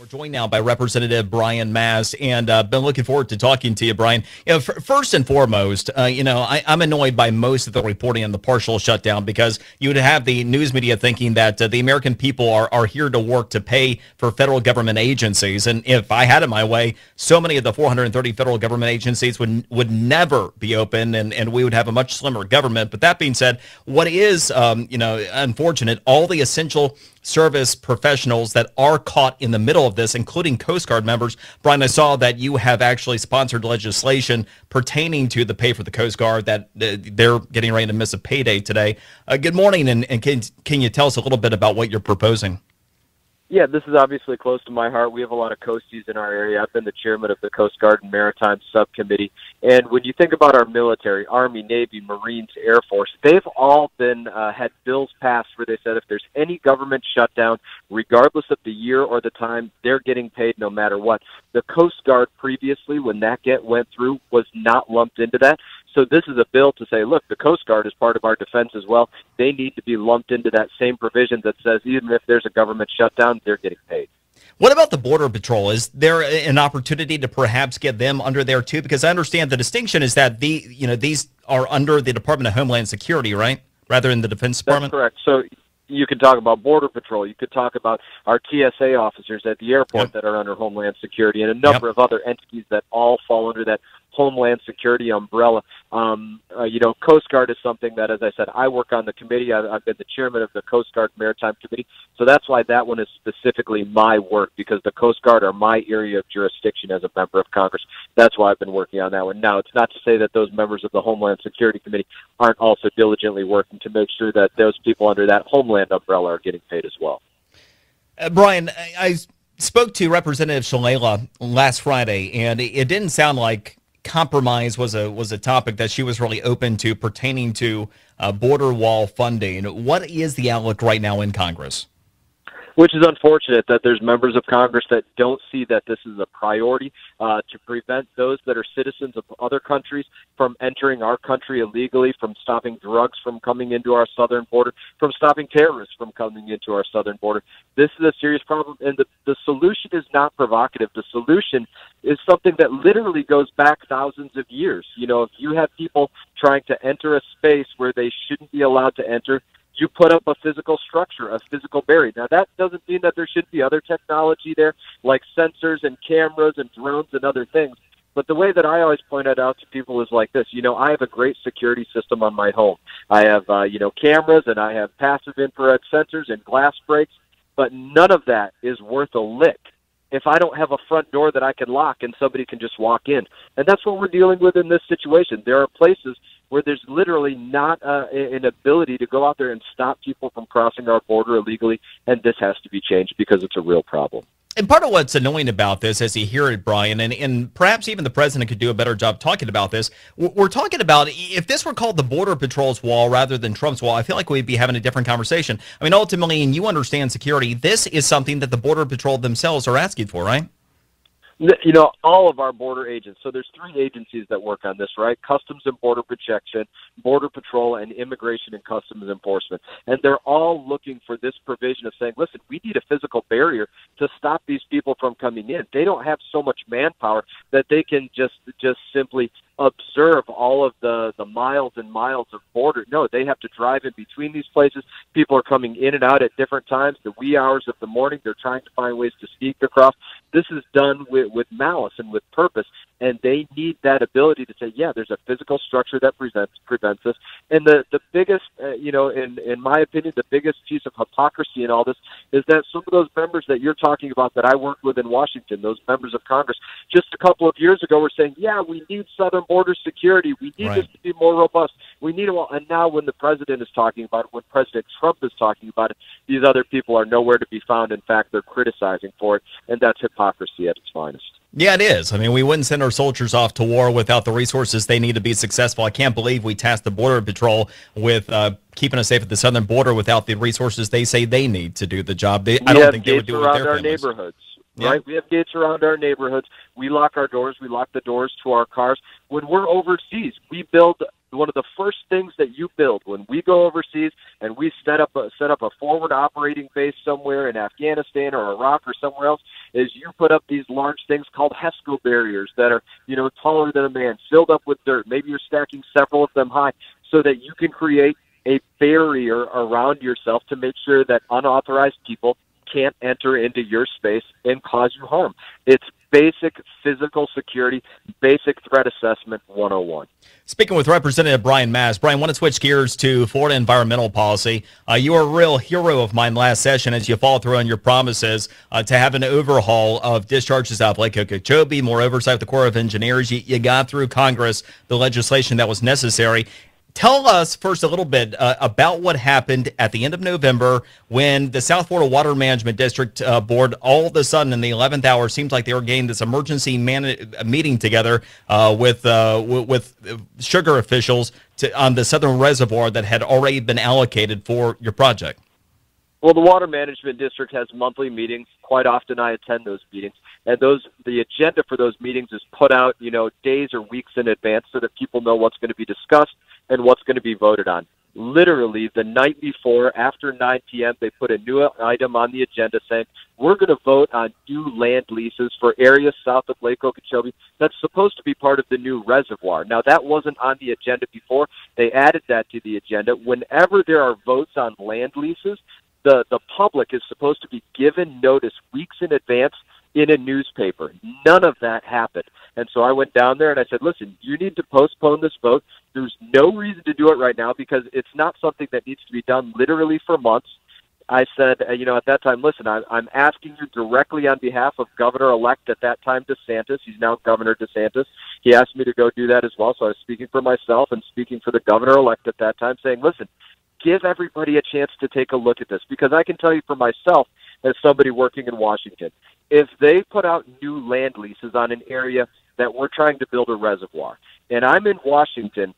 We're joined now by Representative Brian Mast, and been looking forward to talking to you, Brian. First and foremost, I'm annoyed by most of the reporting on the partial shutdown because you would have the news media thinking that the American people are here to work to pay for federal government agencies. And if I had it my way, so many of the 430 federal government agencies would never be open, and we would have a much slimmer government. But that being said, what is unfortunate, all the essential service professionals that are caught in the middle of this, including Coast Guard members. Brian, I saw that you have actually sponsored legislation pertaining to the pay for the Coast Guard, that they're getting ready to miss a payday today. Good morning, and can you tell us a little bit about what you're proposing? Yeah, this is obviously close to my heart. We have a lot of coasties in our area. I've been the chairman of the Coast Guard and Maritime Subcommittee. And when you think about our military, Army, Navy, Marines, Air Force, they've all been had bills passed where they said if there's any government shutdown, regardless of the year or the time, they're getting paid no matter what. The Coast Guard previously, when that went through, was not lumped into that. So this is a bill to say, look, the Coast Guard is part of our defense as well. They need to be lumped into that same provision that says even if there's a government shutdown, they're getting paid. What about the Border Patrol? Is there an opportunity to perhaps get them under there too? Because I understand the distinction is that these are under the Department of Homeland Security, right? Rather than the Defense Department? That's correct. So you could talk about Border Patrol. You could talk about our TSA officers at the airport that are under Homeland Security, and a number of other entities that all fall under that Homeland Security umbrella. Coast Guard is something that, as I said, I work on the committee. I've been the chairman of the Coast Guard Maritime Committee, so that's why that one is specifically my work, because the Coast Guard are my area of jurisdiction as a member of Congress. That's why I've been working on that one. Now, it's not to say that those members of the Homeland Security Committee aren't also diligently working to make sure that those people under that Homeland umbrella are getting paid as well. Brian, I spoke to Representative Shalala last Friday, and it didn't sound like compromise was a topic that she was really open to pertaining to border wall funding. What is the outlook right now in Congress? Which is unfortunate that there's members of Congress that don't see that this is a priority to prevent those that are citizens of other countries from entering our country illegally, from stopping drugs from coming into our southern border, from stopping terrorists from coming into our southern border. This is a serious problem, and the solution is not provocative. The solution is something that literally goes back thousands of years. You know, if you have people trying to enter a space where they shouldn't be allowed to enter, you put up a physical structure, a physical barrier. Now, that doesn't mean that there should be other technology there, like sensors and cameras and drones and other things. But the way that I always point it out to people is like this. I have a great security system on my home. I have, cameras, and I have passive infrared sensors and glass breaks, but none of that is worth a lick if I don't have a front door that I can lock and somebody can just walk in. And that's what we're dealing with in this situation. There are places where there's literally not an ability to go out there and stop people from crossing our border illegally, and this has to be changed because it's a real problem. And part of what's annoying about this, as you hear it, Brian, and perhaps even the president could do a better job talking about this, we're talking about if this were called the Border Patrol's wall rather than Trump's wall, I feel like we'd be having a different conversation. I mean, ultimately, and you understand security, this is something that the Border Patrol themselves are asking for, right? All of our border agents, so there's three agencies that work on this, right? Customs and Border Protection, Border Patrol, and Immigration and Customs Enforcement. And they're all looking for this provision of saying, listen, we need a physical barrier to stop these people from coming in. They don't have so much manpower that they can just simply observe all of the miles and miles of border. No, they have to drive in between these places. People are coming in and out at different times. The wee hours of the morning, they're trying to find ways to sneak across. This is done with malice and with purpose, and they need that ability to say, yeah, there's a physical structure that prevents this. And the biggest, in my opinion, the biggest piece of hypocrisy in all this is that some of those members that you're talking about that I worked with in Washington, those members of Congress, just a couple of years ago were saying, yeah, we need southern border security. We need this to be more robust. We need it. And now when the president is talking about it, when President Trump is talking about it, these other people are nowhere to be found. In fact, they're criticizing for it, and that's hypocrisy at its finest. Yeah, it is. I mean, we wouldn't send our soldiers off to war without the resources they need to be successful. I can't believe we tasked the Border Patrol with keeping us safe at the southern border without the resources they say they need to do the job. I don't think they would do it with their families. Neighborhoods. Yeah. right? We have gates around our neighborhoods. We lock our doors. We lock the doors to our cars. When we're overseas, we build one of the first things that you build when we go overseas and we set up a forward operating base somewhere in Afghanistan or Iraq or somewhere else is you put up these large things called HESCO barriers that are, taller than a man, filled up with dirt. Maybe you're stacking several of them high so that you can create a barrier around yourself to make sure that unauthorized people can't enter into your space and cause you harm. It's basic physical security, basic threat assessment 101. Speaking with Representative Brian Mast, Brian, I want to switch gears to Florida environmental policy. You were a real hero of mine last session as you follow through on your promises to have an overhaul of discharges out of Lake Okeechobee, more oversight of the Corps of Engineers. You got through Congress the legislation that was necessary. Tell us first a little bit about what happened at the end of November when the South Florida Water Management District Board all of a sudden in the 11th hour seems like they were getting this emergency meeting together with sugar officials on the southern reservoir that had already been allocated for your project. Well, the Water Management District has monthly meetings. Quite often I attend those meetings. And the agenda for those meetings is put out, days or weeks in advance so that people know what's going to be discussed and what's going to be voted on. Literally, the night before, after 9 p.m., they put a new item on the agenda saying, we're going to vote on new land leases for areas south of Lake Okeechobee that's supposed to be part of the new reservoir. Now, that wasn't on the agenda before. They added that to the agenda. Whenever there are votes on land leases, the public is supposed to be given notice weeks in advance in a newspaper. None of that happened. And so I went down there and I said, listen, you need to postpone this vote. There's no reason to do it right now because it's not something that needs to be done literally for months. I said, at that time, listen, I'm asking you directly on behalf of Governor-elect at that time, DeSantis. He's now Governor DeSantis. He asked me to go do that as well. So I was speaking for myself and speaking for the Governor-elect at that time saying, listen, give everybody a chance to take a look at this because I can tell you for myself as somebody working in Washington, if they put out new land leases on an area that we're trying to build a reservoir, and I'm in Washington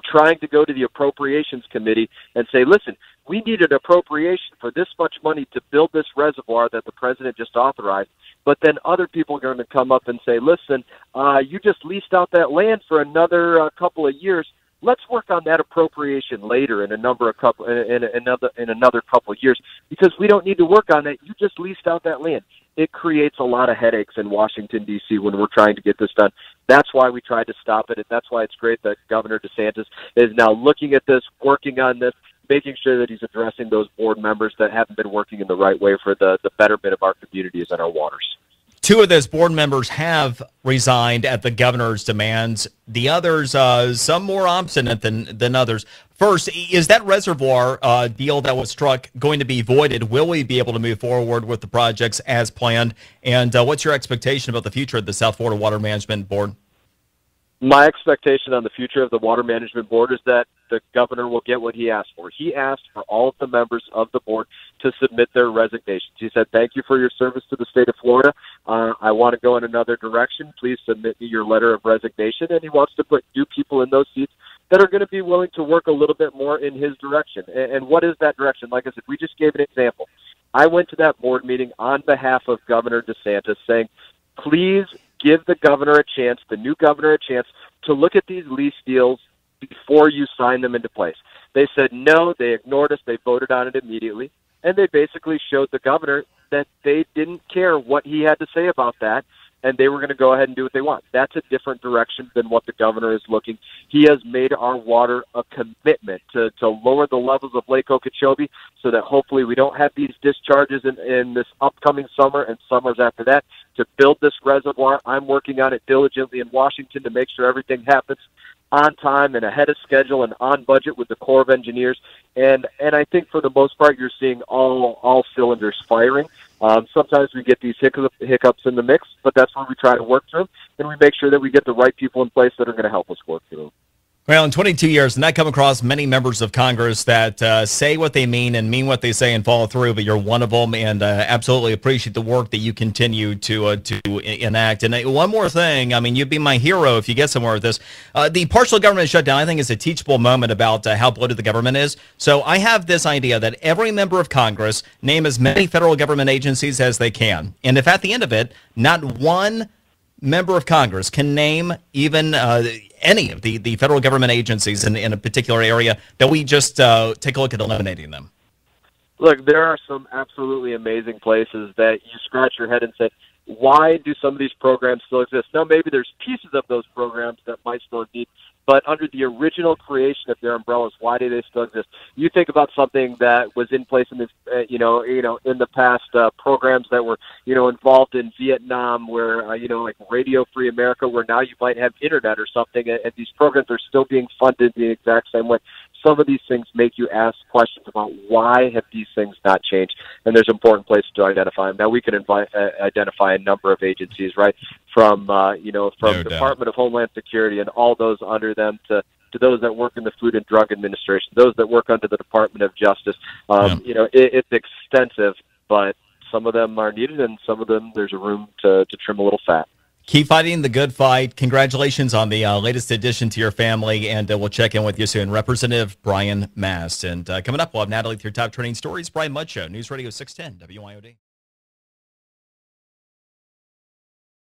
trying to go to the Appropriations Committee and say, listen, we need an appropriation for this much money to build this reservoir that the president just authorized, but then other people are going to come up and say, listen, you just leased out that land for another couple of years. Let's work on that appropriation later in another couple of years because we don't need to work on that. You just leased out that land. It creates a lot of headaches in Washington, D.C. when we're trying to get this done. That's why we tried to stop it, and that's why it's great that Governor DeSantis is now looking at this, working on this, making sure that he's addressing those board members that haven't been working in the right way for the betterment of our communities and our waters. Two of those board members have resigned at the governor's demands. The others, some more obstinate than others. First, is that reservoir deal that was struck going to be voided? Will we be able to move forward with the projects as planned? And what's your expectation about the future of the South Florida Water Management Board? My expectation on the future of the Water Management Board is that the governor will get what he asked for. He asked for all of the members of the board to submit their resignations. He said, thank you for your service to the state of Florida. I want to go in another direction. Please submit me your letter of resignation. And he wants to put new people in those seats that are going to be willing to work a little bit more in his direction. And what is that direction? Like I said, we just gave an example. I went to that board meeting on behalf of Governor DeSantis saying, please give the governor a chance, the new governor a chance, to look at these lease deals before you sign them into place. They said no, they ignored us, they voted on it immediately, and they basically showed the governor that they didn't care what he had to say about that, and they were going to go ahead and do what they want. That's a different direction than what the governor is looking. He has made our water a commitment to lower the levels of Lake Okeechobee so that hopefully we don't have these discharges in this upcoming summer and summers after that. To build this reservoir, I'm working on it diligently in Washington to make sure everything happens on time and ahead of schedule and on budget with the Corps of Engineers. And I think for the most part, you're seeing all cylinders firing. Sometimes we get these hiccups in the mix, but that's where we try to work through them, and we make sure that we get the right people in place that are going to help us work through them. Well, in 22 years, and I come across many members of Congress that say what they mean and mean what they say and follow through, but you're one of them, and absolutely appreciate the work that you continue to enact. And one more thing, I mean, you'd be my hero if you get somewhere with this. The partial government shutdown, I think, is a teachable moment about how bloated the government is. So I have this idea that every member of Congress name as many federal government agencies as they can. And if at the end of it, not one member of Congress can name even any of the federal government agencies in a particular area, that we just take a look at eliminating them. Look, there are some absolutely amazing places that you scratch your head and say, why do some of these programs still exist? Now, maybe there's pieces of those programs that might still exist, but under the original creation of their umbrellas, why do they still exist? You think about something that was in place in this, in the past, programs that were, involved in Vietnam, where, like Radio Free America, where now you might have internet or something, and these programs are still being funded the exact same way. Some of these things make you ask questions about why have these things not changed, and there's important places to identify them. Now, we can identify a number of agencies, right, from Department of Homeland Security and all those under them to those that work in the Food and Drug Administration, those that work under the Department of Justice. It's extensive, but some of them are needed, and some of them there's a room to trim a little fat. Keep fighting the good fight. Congratulations on the latest addition to your family, and we'll check in with you soon. Representative Brian Mast. And coming up, we'll have Natalie with your top trending stories. Brian Mudd Show, News Radio 610, WIOD.